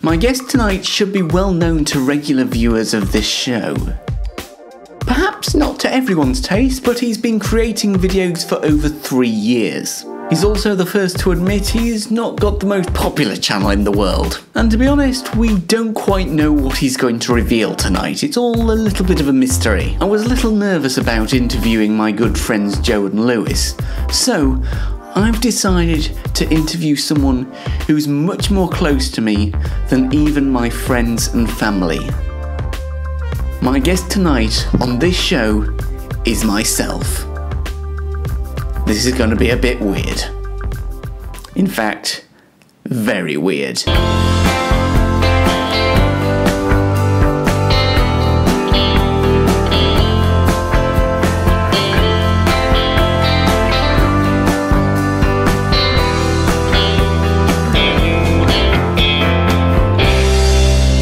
My guest tonight should be well known to regular viewers of this show. Perhaps not to everyone's taste, but he's been creating videos for over 3 years. He's also the first to admit he's not got the most popular channel in the world. And to be honest, we don't quite know what he's going to reveal tonight. It's all a little bit of a mystery. I was a little nervous about interviewing my good friends Joe and Lewis, so I've decided to interview someone who's much more close to me than even my friends and family. My guest tonight on this show is myself. This is going to be a bit weird. In fact, very weird.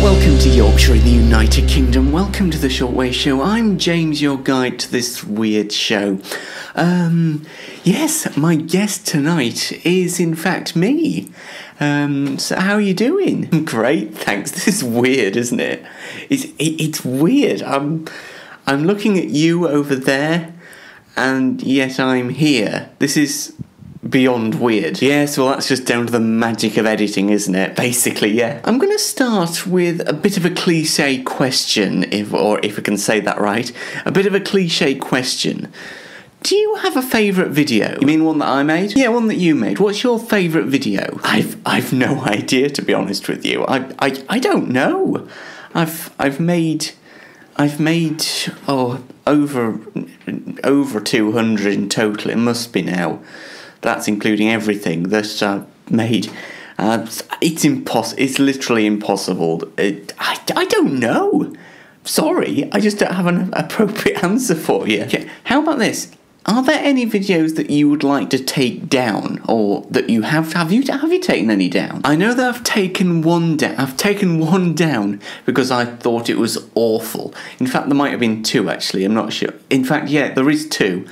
Welcome to Yorkshire in the United Kingdom. Welcome to the Shortwave Show. I'm James, your guide to this weird show. Yes, my guest tonight is in fact me. So how are you doing? Great, thanks. This is weird, isn't it? It's weird. I'm looking at you over there, and yet I'm here. This is beyond weird. Yes, well, that's just down to the magic of editing, isn't it? Basically, yeah. I'm going to start with a bit of a cliche question, if I can say that right. A bit of a cliche question. Do you have a favourite video? You mean one that I made? Yeah, one that you made. What's your favourite video? I've no idea, to be honest with you. I don't know. I've made over 200 in total. It must be now. That's including everything that I've made. It's literally impossible. I don't know. Sorry, I just don't have an appropriate answer for you. Okay, how about this? Are there any videos that you would like to take down, or that you have? Have you taken any down? I know that I've taken one down. I've taken one down because I thought it was awful. In fact, there might have been two actually. I'm not sure. In fact, yeah, there is two.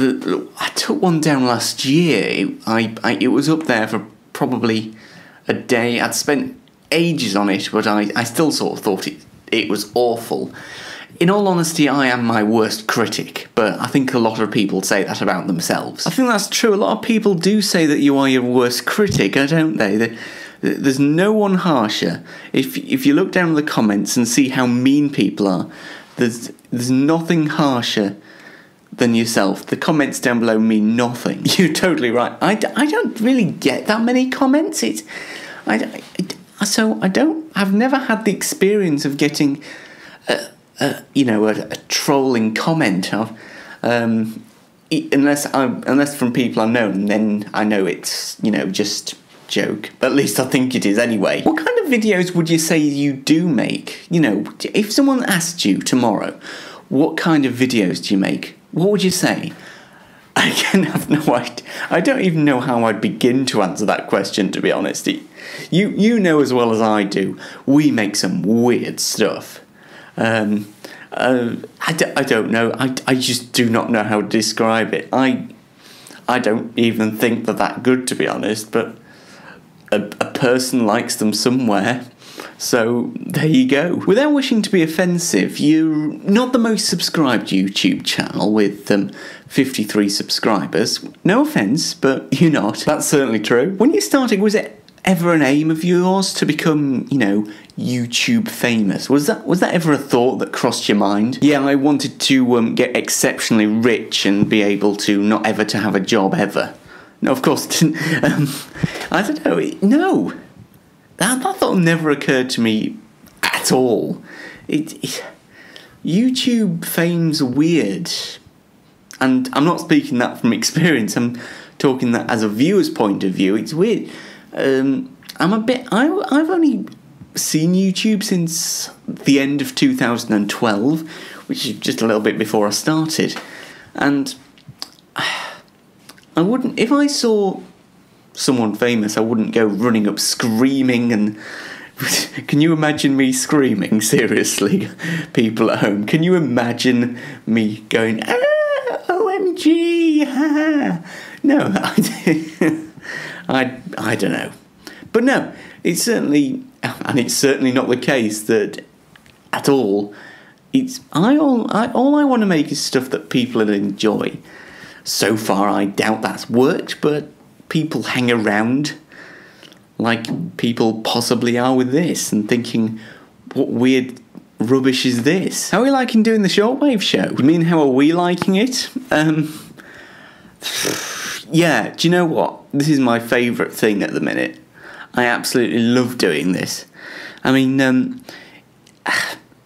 I took one down last year. It was up there for probably a day. I'd spent ages on it, but I still sort of thought it was awful. In all honesty, I am my worst critic, but I think a lot of people say that about themselves. I think that's true. A lot of people do say that you are your worst critic, don't they? There's no one harsher. If you look down in the comments and see how mean people are, there's nothing harsher than yourself. The comments down below mean nothing. You're totally right. I don't really get that many comments. I've never had the experience of getting a trolling comment unless from people I know, and then I know it's just joke. At least I think it is anyway. What kind of videos would you say you do make? If someone asked you tomorrow, what kind of videos do you make? What would you say? I can have no idea. I don't even know how I'd begin to answer that question, to be honest. You know as well as I do, we make some weird stuff. I don't know. I just do not know how to describe it. I don't even think they're that good, to be honest, but a person likes them somewhere. So there you go. Without wishing to be offensive, you're not the most subscribed YouTube channel with 53 subscribers. No offence, but you're not. That's certainly true. When you started, was it ever an aim of yours to become, YouTube famous? Was that ever a thought that crossed your mind? Yeah, I wanted to get exceptionally rich and be able to not ever to have a job ever. No, of course it didn't. I don't know. No. That thought never occurred to me at all. YouTube fame's weird. And I'm not speaking that from experience. I'm talking that as a viewer's point of view. It's weird. I've only seen YouTube since the end of 2012, which is just a little bit before I started. And I wouldn't, if I saw someone famous, I wouldn't go running up screaming and can you imagine me screaming? Seriously, people at home, can you imagine me going OMG? No, I don't know. But no, it's certainly not the case that at all. All I want to make is stuff that people will enjoy. So far, I doubt that's worked, but people hang around like people possibly are with this and thinking, what weird rubbish is this? How are we liking doing the Shortwave Show? You mean how are we liking it? Yeah, do you know what? This is my favourite thing at the minute. I absolutely love doing this. I mean,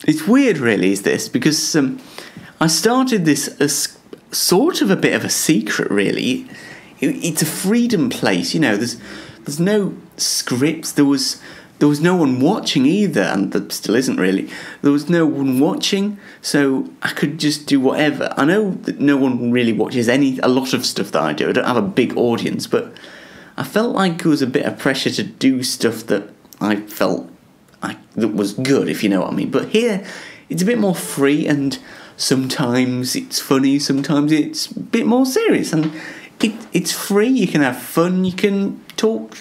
it's weird really, is this, because I started this as sort of a bit of a secret, really. It's a freedom place, you know, there's no scripts, there was no one watching either, and there still isn't really. There was no one watching, so I could just do whatever. I know that no one really watches a lot of stuff that I do. I don't have a big audience, but I felt like there was a bit of pressure to do stuff that I felt that was good, if you know what I mean. But here, it's a bit more free, and sometimes it's funny, sometimes it's a bit more serious, and it's free. You can have fun, you can talk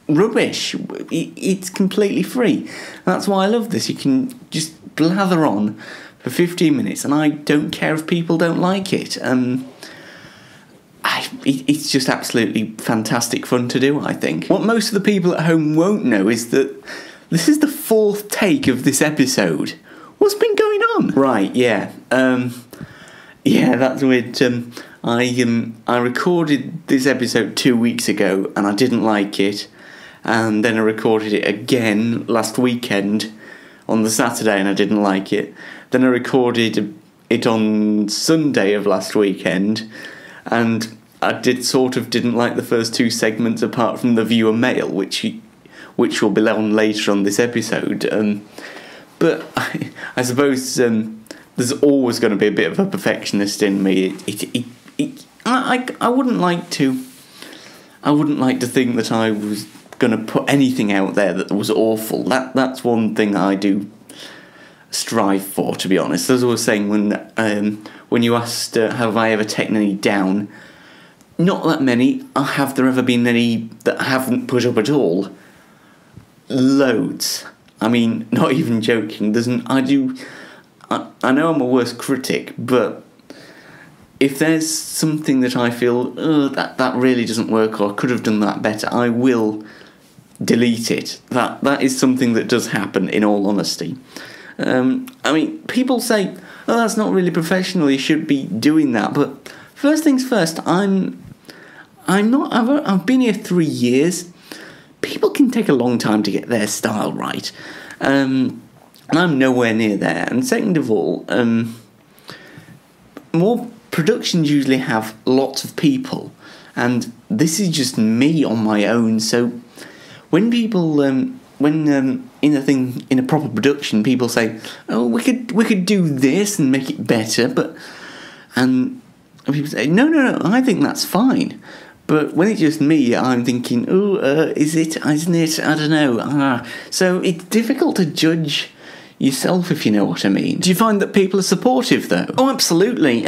rubbish. It's completely free. That's why I love this. You can just blather on for 15 minutes, and I don't care if people don't like it. It's just absolutely fantastic fun to do, I think. What most of the people at home won't know is that this is the 4th take of this episode. What's been going on? Right, yeah. Yeah, that's weird. I recorded this episode 2 weeks ago, and I didn't like it. And then I recorded it again last weekend on the Saturday, and I didn't like it. Then I recorded it on Sunday of last weekend, and I didn't like the first 2 segments apart from the viewer mail, which will be on later on this episode. But I suppose there's always going to be a bit of a perfectionist in me. I wouldn't like to think that I was going to put anything out there that was awful. That's one thing I do strive for, to be honest. As I was saying when you asked have I ever taken any down, not that many. Have there ever been any that I haven't put up at all? Loads. I mean, not even joking. I know I'm a worst critic, but if there's something that I feel that really doesn't work, or I could have done that better, I will delete it. That is something that does happen, in all honesty. I mean, people say, "Oh, that's not really professional. You should be doing that." But first things first, I'm not. I've been here 3 years. People can take a long time to get their style right, and I'm nowhere near there. And second of all, more productions usually have lots of people, and this is just me on my own. So when people, in a proper production, people say, "Oh, we could do this and make it better," and people say, "No, I think that's fine." But when it's just me, I'm thinking, is it, isn't it? I don't know. So it's difficult to judge yourself, if you know what I mean. Do you find that people are supportive, though? Oh, absolutely.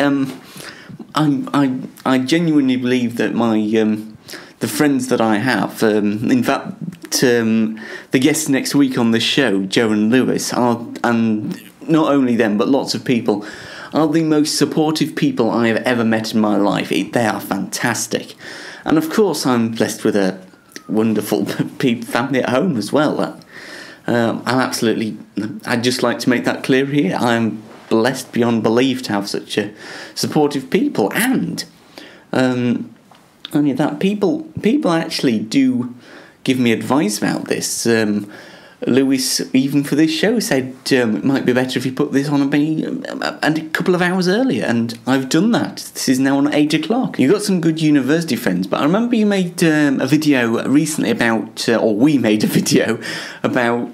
I genuinely believe that the friends that I have, in fact, the guests next week on the show, Joe and Lewis, and not only them, but lots of people, are the most supportive people I have ever met in my life. They are fantastic. And of course, I'm blessed with a wonderful family at home as well. I'd just like to make that clear here. I'm blessed beyond belief to have such a supportive people, and only that people actually do give me advice about this. Lewis, even for this show, said it might be better if you put this on a couple of hours earlier, and I've done that. This is now on 8 o'clock. You've got some good university friends, but I remember you made a video recently about, or we made a video about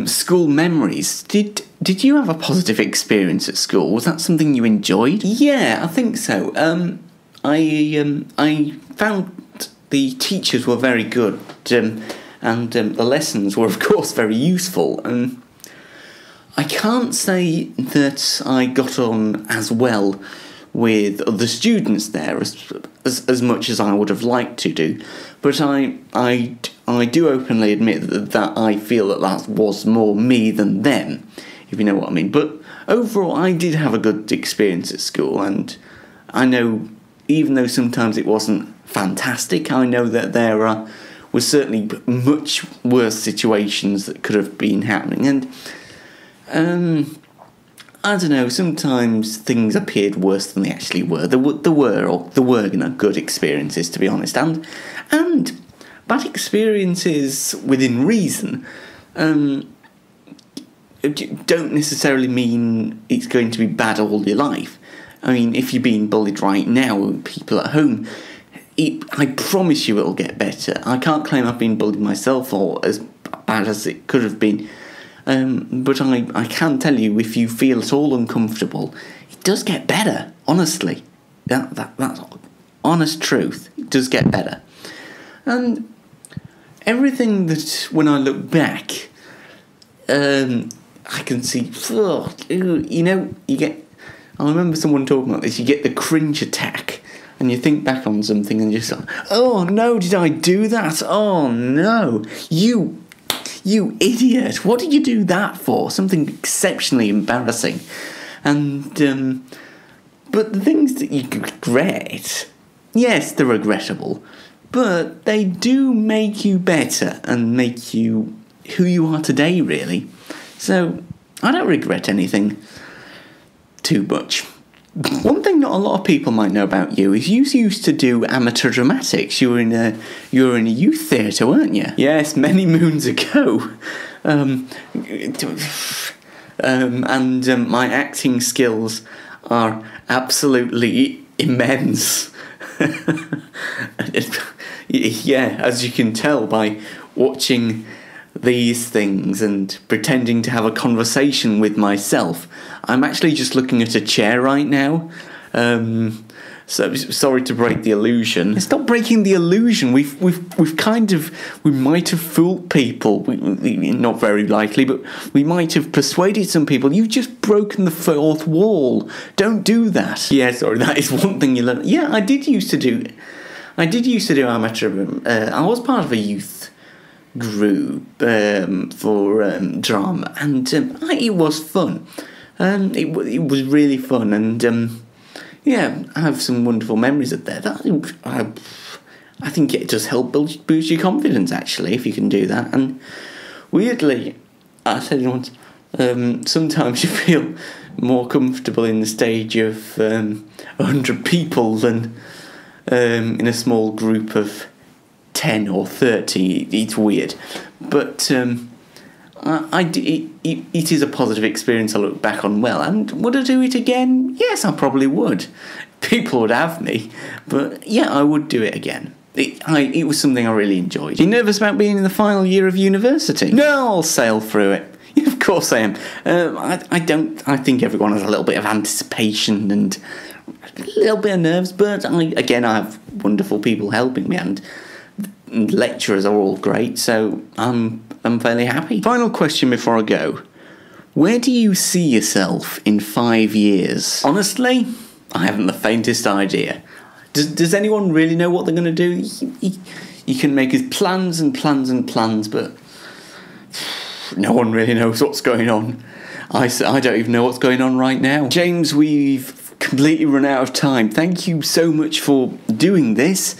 school memories. Did you have a positive experience at school? Was that something you enjoyed? Yeah, I think so. I found the teachers were very good. And the lessons were, of course, very useful. I can't say that I got on as well with other students there as much as I would have liked to do, but I do openly admit that I feel that was more me than them, if you know what I mean. But overall, I did have a good experience at school, and I know, even though sometimes it wasn't fantastic, I know that there were certainly much worse situations that could have been happening, and I don't know, sometimes things appeared worse than they actually were. There were good experiences, to be honest, and bad experiences within reason don't necessarily mean it's going to be bad all your life. I mean, if you're being bullied right now, people at home, I promise you it'll get better. I can't claim I've been bullied myself or as bad as it could have been. But I can tell you, if you feel at all uncomfortable, it does get better, honestly. That's honest truth. It does get better. And everything that, when I look back, I can see, you get, I remember someone talking about this, you get the cringe attack, and you think back on something and you're just like, oh no, did I do that? Oh no, you idiot, what did you do that for? Something exceptionally embarrassing. And but the things that you regret, yes, they're regrettable, but they do make you better and make you who you are today, really. So I don't regret anything too much. One thing not a lot of people might know about you is you used to do amateur dramatics. You were in a youth theatre, weren't you? Yes, many moons ago. And my acting skills are absolutely immense. Yeah, as you can tell by watching these things and pretending to have a conversation with myself. I'm actually just looking at a chair right now. So sorry to break the illusion. It's not breaking the illusion. We might have fooled people. Not very likely, but we might have persuaded some people. You've just broken the fourth wall. Don't do that. Yeah, sorry. That is one thing you learn. Yeah, I did used to do amateur. I was part of a youth group for drama, and it was fun. It was really fun, and yeah, I have some wonderful memories of that. I think it does help boost your confidence, actually, if you can do that. And weirdly, I said it once, sometimes you feel more comfortable in the stage of 100 people than in a small group of 10 or 30. It's weird, but it is a positive experience I look back on well. And would I do it again? Yes, I probably would. People would have me, but yeah, I would do it again. It was something I really enjoyed. Are you nervous about being in the final year of university? No, I'll sail through it. Of course I am. I think everyone has a little bit of anticipation and a little bit of nerves, but I have wonderful people helping me, and lecturers are all great, so I'm fairly happy. Final question before I go. Where do you see yourself in 5 years? Honestly, I haven't the faintest idea. Does anyone really know what they're going to do? You can make plans and plans and plans, but no one really knows what's going on. I don't even know what's going on right now. James, we've completely run out of time. Thank you so much for doing this.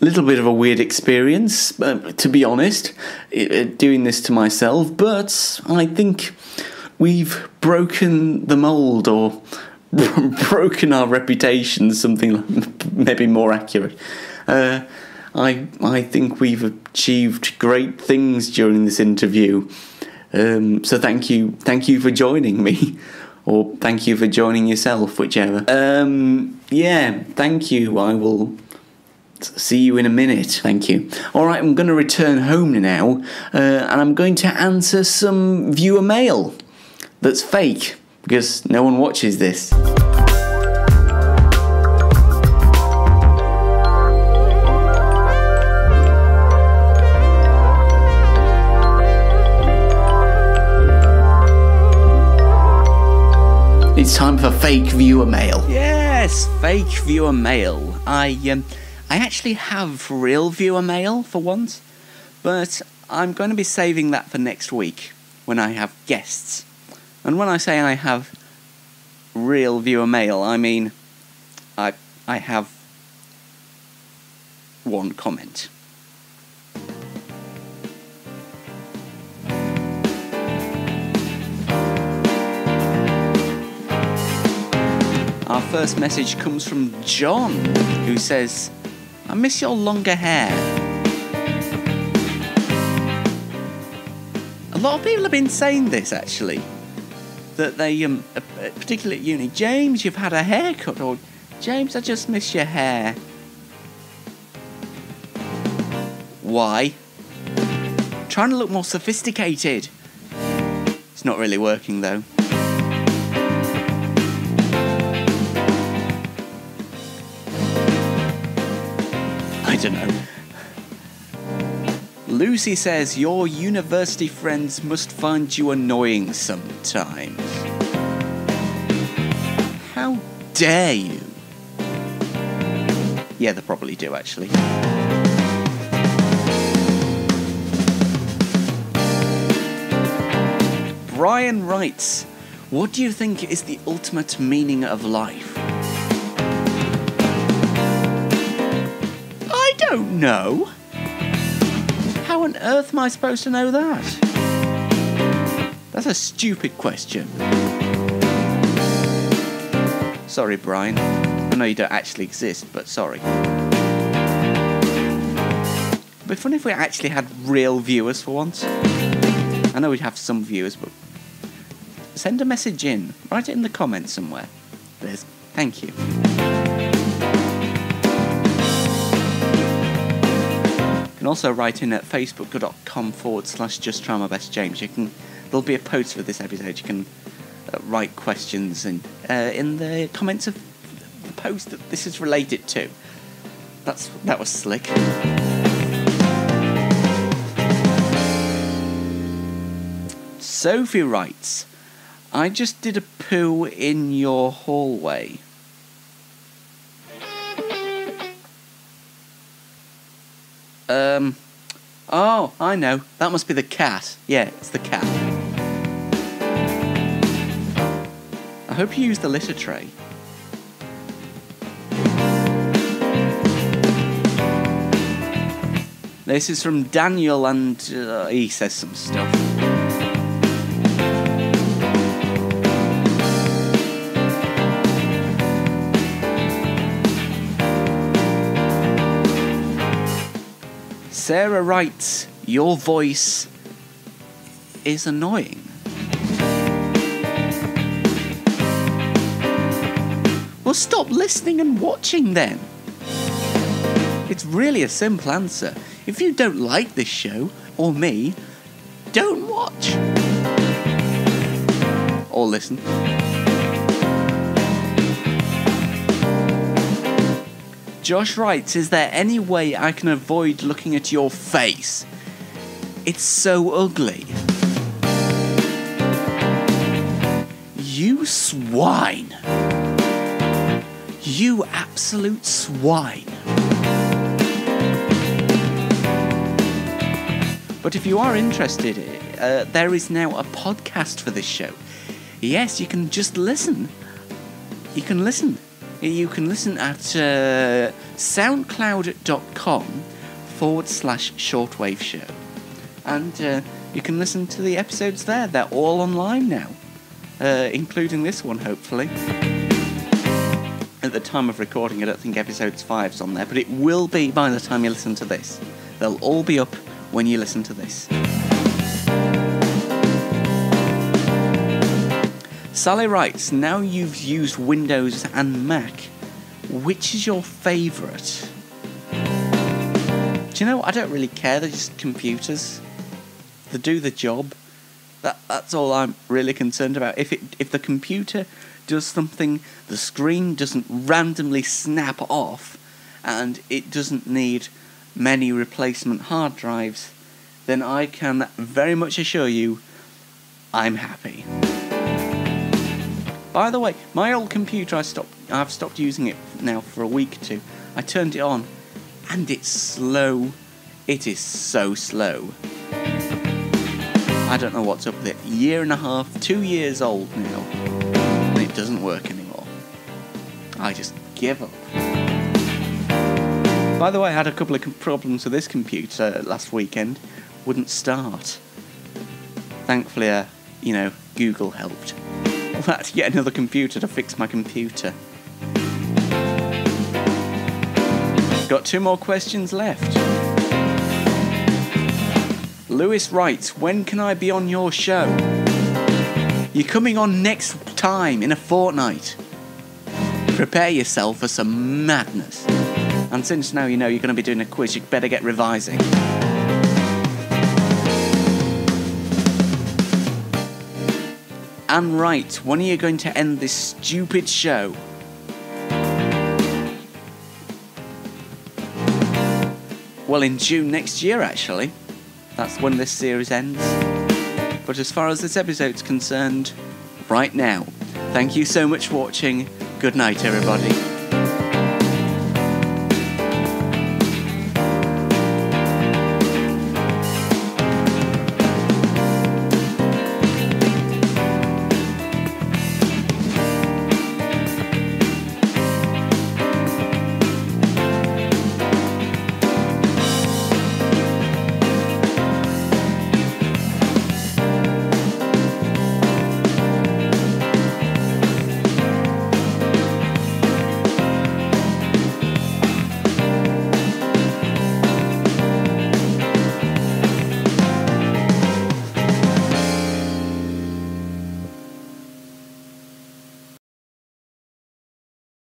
A little bit of a weird experience, to be honest, doing this to myself, but I think we've broken the mould, or broken our reputation, something maybe more accurate. I think we've achieved great things during this interview, so thank you for joining me, or thank you for joining yourself, whichever. Yeah, thank you. I will see you in a minute. Thank you. Alright, I'm going to return home now, and I'm going to answer some viewer mail that's fake, because no one watches this. It's time for fake viewer mail. Yeah! Yes, fake viewer mail. I actually have real viewer mail for once, but I'm going to be saving that for next week when I have guests. And when I say I have real viewer mail, I mean I have one comment. Our first message comes from John, who says, I miss your longer hair. A lot of people have been saying this, actually. That they, particularly at uni, James, you've had a haircut, or James, I just miss your hair. Why? Trying to look more sophisticated. It's not really working, though. I don't know. Lucy says, your university friends must find you annoying sometimes. How dare you? Yeah, they probably do, actually. Brian writes, what do you think is the ultimate meaning of life? I don't know. How on earth am I supposed to know that? That's a stupid question. Sorry, Brian. I know you don't actually exist, but sorry. It'd be funny if we actually had real viewers for once. I know we'd have some viewers, but send a message in. Write it in the comments somewhere. There's. Thank you. You can also write in at facebook.com/justtryMyBestJames. There'll be a post for this episode. You can write questions in the comments of the post that this is related to. That was slick. Sophie writes, I just did a poo in your hallway. Oh, I know. That must be the cat. Yeah, it's the cat. I hope you use the litter tray. This is from Daniel, and he says some stuff. Sarah writes, your voice is annoying. Well, stop listening and watching then. It's really a simple answer. If you don't like this show, or me, don't watch. Or listen. Josh writes, is there any way I can avoid looking at your face? It's so ugly. You swine. You absolute swine. But if you are interested, there is now a podcast for this show. Yes, you can just listen. You can listen. You can listen at soundcloud.com/Shortwave Show. And you can listen to the episodes there. They're all online now, including this one, hopefully. At the time of recording, I don't think episode 5's on there, but it will be by the time you listen to this. They'll all be up when you listen to this. Sally writes, now you've used Windows and Mac, which is your favourite? Do you know, I don't really care, they're just computers. They do the job. That's all I'm really concerned about. If the computer does something, the screen doesn't randomly snap off, and it doesn't need many replacement hard drives, then I can very much assure you I'm happy. By the way, my old computer, I've stopped using it now for a week or two. I turned it on, and it's slow. It is so slow. I don't know what's up with it. Year and a half, 2 years old now, and it doesn't work anymore. I just give up. By the way, I had a couple of problems with this computer last weekend. Wouldn't start. Thankfully, Google helped. I had to get another computer to fix my computer. Got 2 more questions left. Lewis writes, when can I be on your show? You're coming on next time in a fortnight. Prepare yourself for some madness. And since now you know you're going to be doing a quiz, you better get revising. And right, when are you going to end this stupid show? Well, in June next year, actually. That's when this series ends. But as far as this episode's concerned, right now. Thank you so much for watching. Good night, everybody.